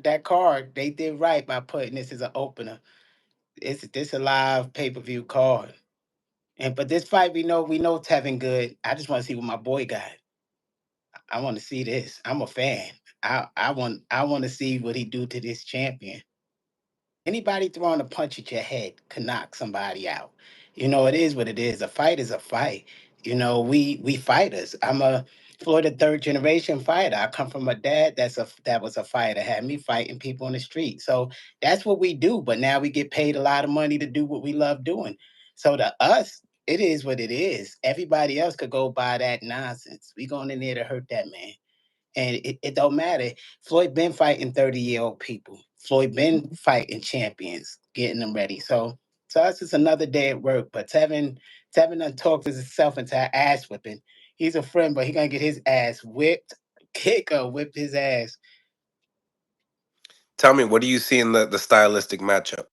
That card, they did right by putting this as an opener. It's this a live pay-per-view card. And but this fight, we know Tevin good. I just want to see what my boy got. I want to see this. I'm a fan. I want to see what he do to this champion. Anybody throwing a punch at your head can knock somebody out. It is what it is. A fight is a fight. We fighters. I'm a Floyd, a third generation fighter. I come from a dad that was a fighter, had me fighting people on the street. So that's what we do. But now we get paid a lot of money to do what we love doing. So to us, it is what it is. Everybody else could go buy that nonsense. We going in there to hurt that man. And it don't matter. Floyd been fighting 30-year-old people. Floyd been fighting champions, getting them ready. So to us, it's another day at work. But Tevin done talked himself into an ass whipping. He's a friend, but he gonna get his ass whipped. Kicker whip his ass. Tell me, what do you see in the stylistic matchup?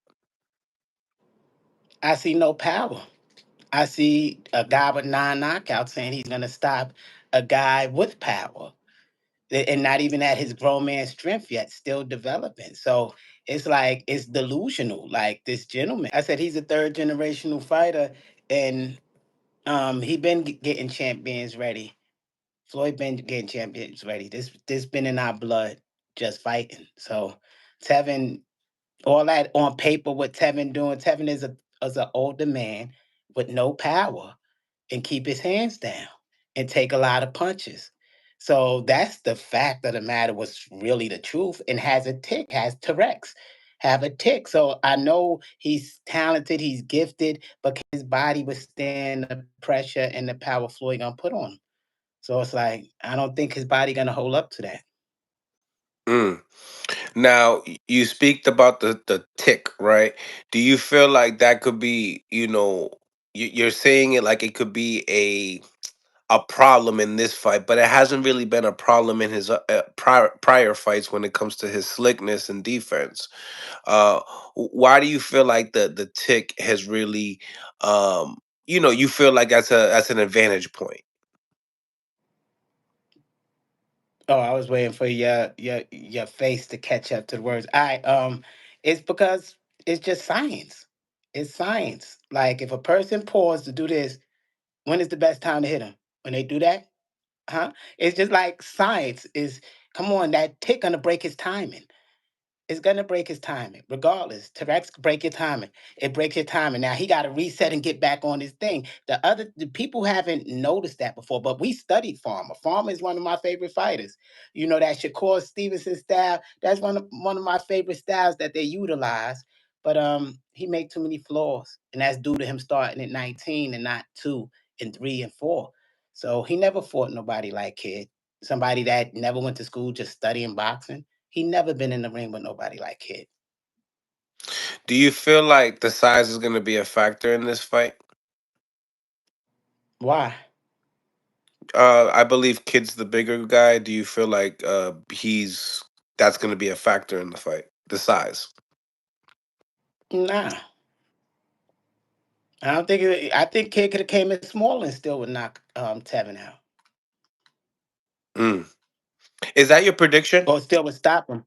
I see no power. I see a guy with 9 knockouts saying he's gonna stop a guy with power. And not even at his grown man strength yet, still developing. So it's like it's delusional. Like this gentleman, I said he's a third generational fighter, and he been getting champions ready. Floyd been getting champions ready. This been in our blood, just fighting. So Tevin, all that on paper, what Tevin doing? Tevin is an older man with no power and keep his hands down and take a lot of punches. So that's the fact of the matter. Was really the truth, and has a tick, has Tourette's, have a tick. So I know he's talented, he's gifted, but can his body withstand the pressure and the power Floyd gonna put on him? So it's like I don't think his body gonna hold up to that. Mm. Now, you speak about the tick, right? Do you feel like that could be, you're saying it like it could be a problem in this fight, but it hasn't really been a problem in his prior fights when it comes to his slickness and defense. Uh, why do you feel like the tick has really, um, you feel like that's an advantage point? Oh, I was waiting for your face to catch up to the words. It's because it's just science. It's science. Like if a person paused to do this, when is the best time to hit them? When they do that, huh? It's just like science is. Come on, that tick gonna break his timing. It's gonna break his timing, regardless. T-Rex break your timing. It breaks your timing. Now he got to reset and get back on his thing. The people haven't noticed that before, but we studied Farmer. Farmer is one of my favorite fighters. That Shakur Stevenson style. That's one of my favorite styles that they utilize. But he make too many flaws, and that's due to him starting at 19 and not 2 and 3 and 4. So he never fought nobody like Kid. Somebody that never went to school, just studying boxing. He never been in the ring with nobody like Kid. Do you feel like the size is going to be a factor in this fight? Why? I believe Kid's the bigger guy. Do you feel like he's that's going to be a factor in the fight? The size. Nah, I don't think. I think Kid could have came in smaller and still would knock Tevin out, Mm. Is that your prediction? or still would stop him.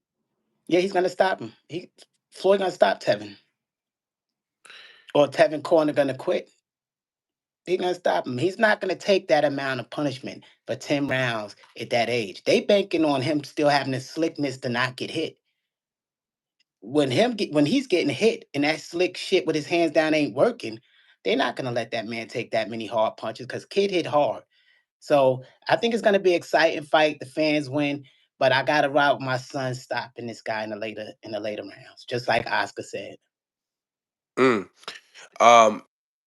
Yeah, he's gonna stop him. Floyd gonna stop Tevin, or Tevin corner gonna quit. He's gonna stop him. He's not gonna take that amount of punishment for 10 rounds at that age. They banking on him still having the slickness to not get hit. When he's getting hit and that slick shit with his hands down ain't working, they're not gonna let that man take that many hard punches because Kid hit hard. So I think it's gonna be an exciting fight. The fans win, but I gotta ride with my son stopping this guy in the later rounds, just like Oscar said. Mm. Um,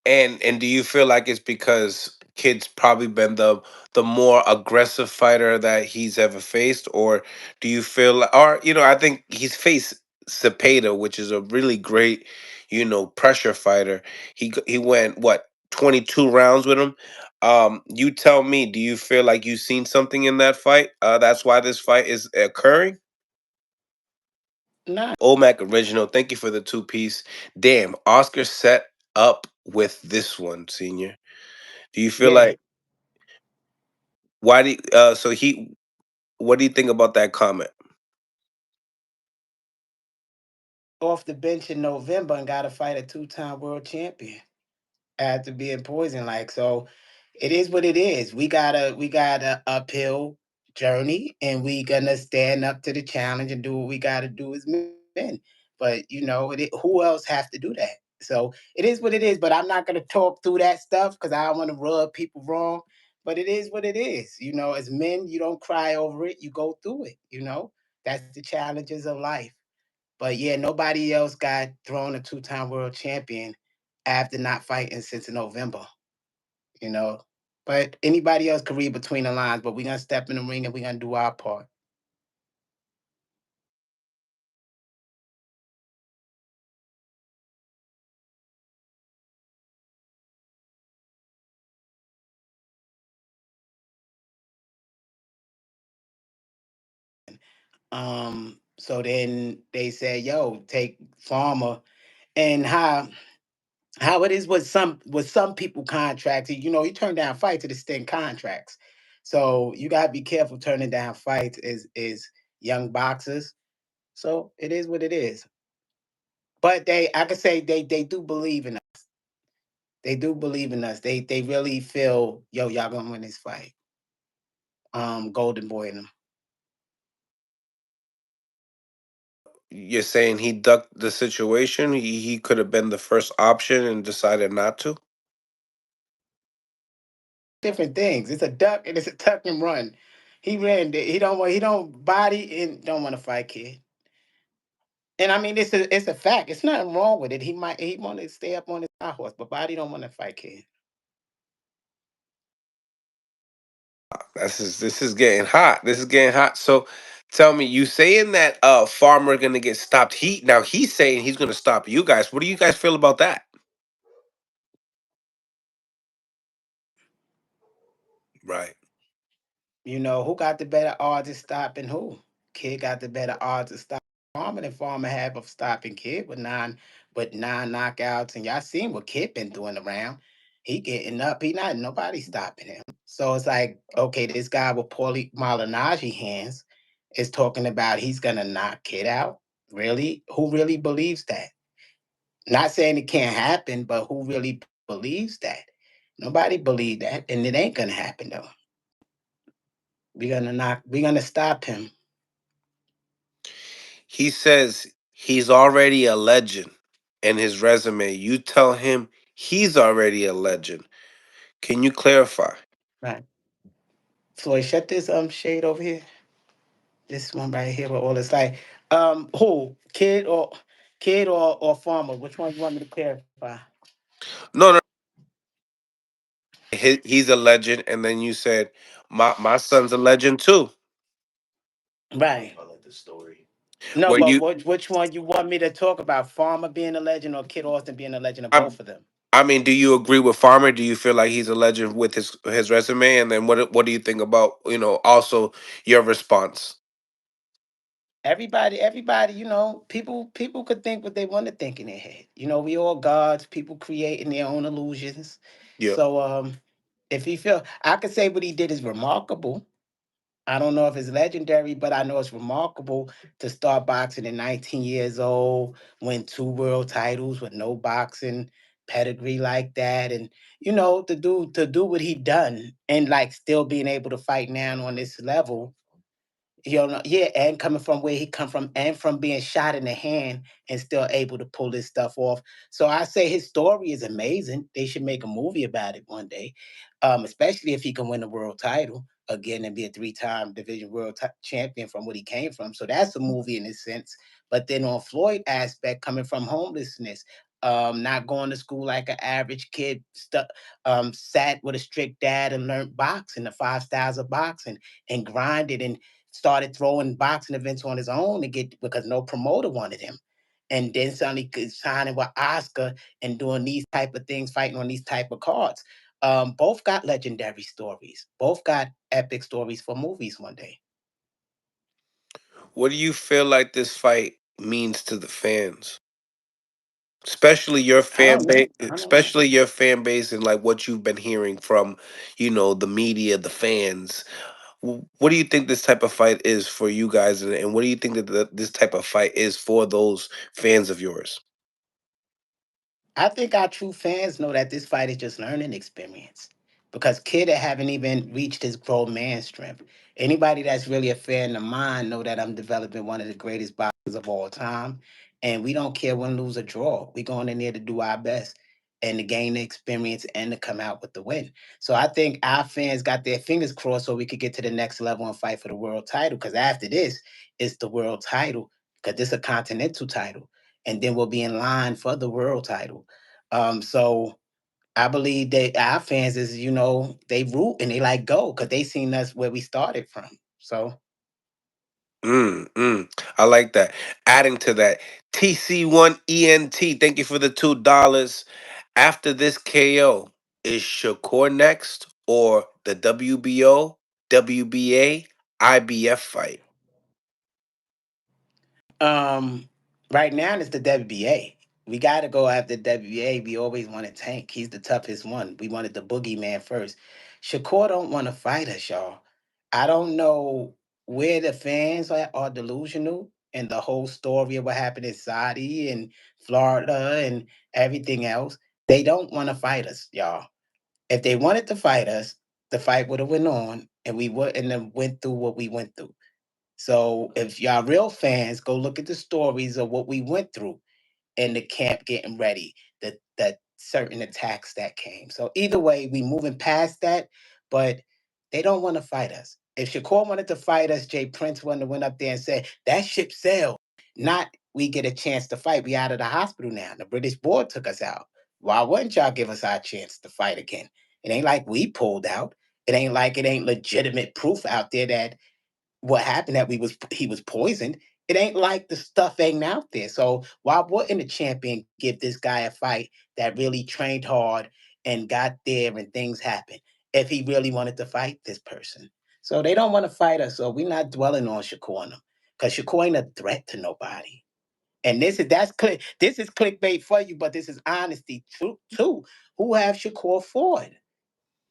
and do you feel like it's because Kid's probably been the more aggressive fighter that he's ever faced, or do you feel like, or I think he's faced Cepeda, which is a really great, pressure fighter. He went what 22 rounds with him. You tell me, do you feel like you've seen something in that fight? That's why this fight is occurring. Nah, Omac original. Thank you for the two piece. Damn, Oscar set up with this one, senior. Do you feel yeah. like why do so he what do you think about that comment? off the bench in November and got to fight a two-time world champion after being poisoned. Like, so it is what it is. We got a uphill journey, and we gonna stand up to the challenge and do what we got to do as men. But who else has to do that? So it is what it is. But I'm not gonna talk through that stuff because I don't want to rub people wrong. But it is what it is. As men, you don't cry over it. You go through it. That's the challenges of life. But yeah, nobody else got thrown a two-time world champion after not fighting since November, you know. But anybody else can read between the lines, but we're gonna step in the ring and we're gonna do our part. So then they said, yo, take Farmer. And how it is with some people contracts, you turn down fights to extend contracts. So you gotta be careful turning down fights is young boxers. So it is what it is. But I could say they do believe in us. They do believe in us. They really feel, yo, y'all gonna win this fight. Golden Boy and them. You're saying he ducked the situation. He could have been the first option and decided not to. Different things. It's a duck and it's a tuck and run. He ran. He don't body and don't want to fight kid. And I mean, it's a fact. It's nothing wrong with it. He want to stay up on his high horse, but body don't want to fight kid. This is getting hot. This is getting hot. So tell me, you saying that Farmer gonna get stopped? He's saying he's gonna stop you guys. What do you guys feel about that? Right. Who got the better odds of stopping who? Kid got the better odds of stopping Farmer than Farmer have of stopping Kid with nine knockouts. And y'all seen what Kid been doing around. He getting up. He not nobody stopping him. So it's like, okay, this guy with Paulie Malignaggi hands is talking about he's gonna knock Kid out. Really? Who really believes that? Not saying it can't happen, but who really believes that? Nobody believe that, and it ain't gonna happen though. We're gonna stop him. He says he's already a legend in his resume. You tell him he's already a legend. Can you clarify? Right. Floyd, shut this shade over here. This one right here with all this like who? Kid or farmer? Which one you want me to clarify? No, no. He's a legend, and then you said my son's a legend too. Right. No, Where but you? which one you want me to talk about? Farmer being a legend or Kid Austin being a legend of I both of them? I mean, do you agree with Farmer? Do you feel like he's a legend with his resume? And then what do you think about also your response? Everybody, people could think what they want to think in their head. We all gods, people creating their own illusions. Yeah. So if he feel I could say what he did is remarkable. I don't know if it's legendary, but I know it's remarkable to start boxing at 19 years old, win two world titles with no boxing pedigree like that, and to do what he done and like still being able to fight now on this level. Yeah, and coming from where he come from, and from being shot in the hand, and still able to pull this stuff off. So I say his story is amazing. They should make a movie about it one day, especially if he can win the world title again and be a three-time division world champion from what he came from. So that's a movie in a sense. But then on Floyd aspect, coming from homelessness, not going to school like an average kid, sat with a strict dad and learned boxing, the five styles of boxing, and grinded and started throwing boxing events on his own to get because no promoter wanted him. And then suddenly signing with Oscar and doing these type of things, fighting on these type of cards. Both got legendary stories. Both got epic stories for movies one day. What do you feel like this fight means to the fans? Especially your I fan don't know. base, I don't know. and like what you've been hearing from, the media, the fans. What do you think this type of fight is for you guys, and what do you think that this type of fight is for those fans of yours? I think our true fans know that this fight is just learning experience because kid that haven't even reached his grown man strength. Anybody that's really a fan of mine know that I'm developing one of the greatest boxers of all time, and we don't care win, lose or draw. We going in there to do our best and to gain the experience and to come out with the win. So I think our fans got their fingers crossed so we could get to the next level and fight for the world title. Because after this, it's the world title because this is a continental title, and then we'll be in line for the world title. So I believe that our fans is, they root and they like go because they seen us where we started from. So I like that. Adding to that, TC1ENT, thank you for the $2. After this KO, is Shakur next or the WBO, WBA, IBF fight? um right now it's the WBA. We gotta go after WBA. We always want to tank. He's the toughest one. We wanted the boogeyman first. Shakur don't want to fight us, y'all. I don't know where the fans are delusional and the whole story of what happened in Saudi and Florida and everything else. They don't want to fight us, y'all. If they wanted to fight us, the fight would have went on, and we wouldn't have went through what we went through. So if y'all real fans, go look at the stories of what we went through in the camp getting ready, the certain attacks that came. So either way, we moving past that, but they don't want to fight us. If Shakur wanted to fight us, Jay Prince wanted to went up there and say, that ship sailed. Not we get a chance to fight. We out of the hospital now. The British board took us out. Why wouldn't y'all give us our chance to fight again? It ain't like we pulled out. It ain't like it ain't legitimate proof out there that what happened that we was he was poisoned. It ain't like the stuff ain't out there. So why wouldn't the champion give this guy a fight that really trained hard and got there and things happened if he really wanted to fight this person? So they don't want to fight us. So we're not dwelling on Shakur and them because Shakur ain't a threat to nobody. And this is clickbait for you, but this is honesty too. Who have Shakur Ford?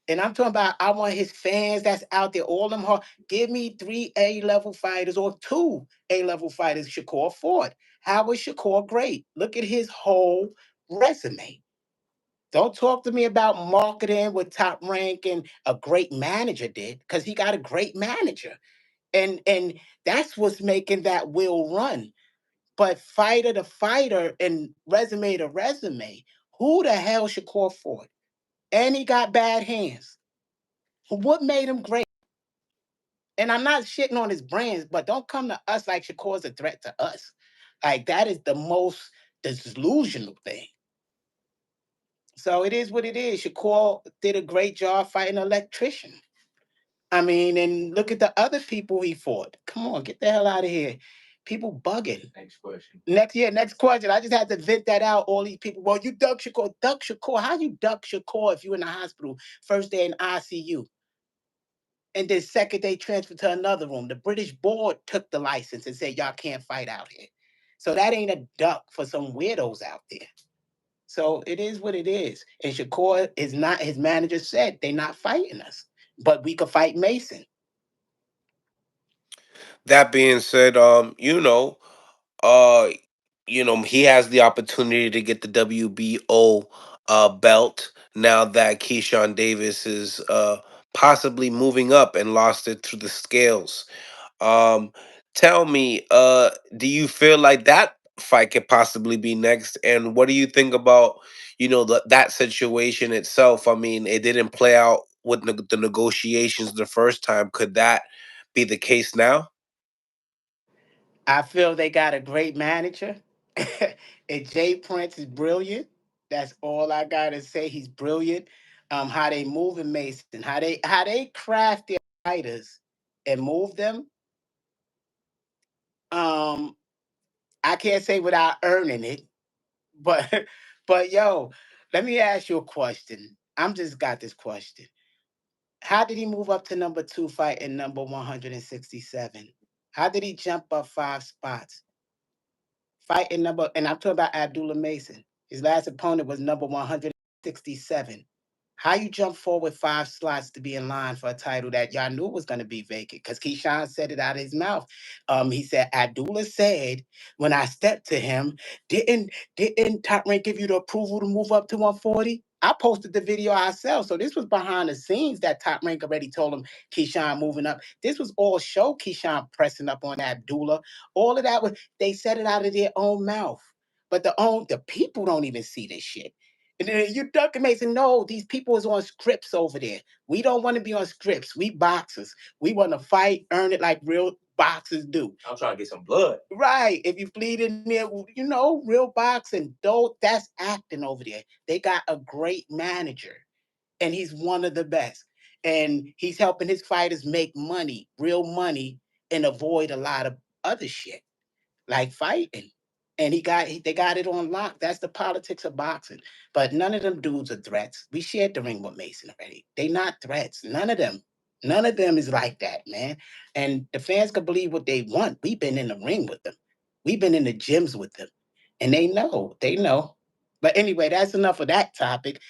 And I'm talking about I want his fans that's out there, all them hard. Give me three A-level fighters or two A-level fighters, Shakur Ford. How was Shakur great? Look at his whole resume. Don't talk to me about marketing with top rank and a great manager did, because he got a great manager. And that's what's making that will run. But fighter to fighter and resume to resume, who the hell Shakur Ford? And he got bad hands. What made him great? And I'm not shitting on his brands, but don't come to us like Shakur's a threat to us. Like that is the most delusional thing. So it is what it is. Shakur did a great job fighting an electrician. I mean, and look at the other people he fought. Come on, get the hell out of here. People bugging. Next question. I just had to vent that out. All these people. Well, you duck Shakur. Duck Shakur. How you duck Shakur if you in the hospital first day in ICU? And then second they transferred to another room. The British board took the license and said y'all can't fight out here. So that ain't a duck for some weirdos out there. So it is what it is. And Shakur is not. His manager said they're not fighting us, but we could fight Mason. That being said, uh, he has the opportunity to get the WBO belt now that Keyshawn Davis is possibly moving up and lost it through the scales. Um, Tell me, do you feel like that fight could possibly be next? And what do you think about, that situation itself? I mean, it didn't play out with the negotiations the first time. Could that be the case now? I feel they got a great manager. And Jay Prince is brilliant. That's all I gotta say. He's brilliant. How they move in Mason, how they craft their fighters and move them. Um, I can't say without earning it, but but yo, let me ask you a question. I'm just got this question. How did he move up to number two fighting number 167? How did he jump up five spots? Fighting number, and I'm talking about Abdullah Mason. His last opponent was number 167. How you jump forward 5 slots to be in line for a title that y'all knew was going to be vacant? Because Keyshawn said it out of his mouth. He said Abdullah said when I stepped to him, didn't Top Rank give you the approval to move up to 140? I posted the video ourselves, so this was behind the scenes that Top Rank already told him Keyshawn moving up. This was all show Keyshawn pressing up on Abdullah. All of that was they said it out of their own mouth, but the people don't even see this shit. And then you duck and Mason, no, these people is on scripts over there. We don't want to be on scripts. We boxers. We want to fight, earn it like real boxers do. I'm trying to get some blood. Right. If you bleed in there, real boxing, though, that's acting over there. They got a great manager, and he's one of the best. And he's helping his fighters make money, real money, and avoid a lot of other shit like fighting. And they got it on lock. That's the politics of boxing. But none of them dudes are threats. We shared the ring with Mason already. They not threats. None of them. None of them is like that, man. And the fans can believe what they want. We've been in the ring with them. We've been in the gyms with them. And they know. They know. But anyway, that's enough of that topic.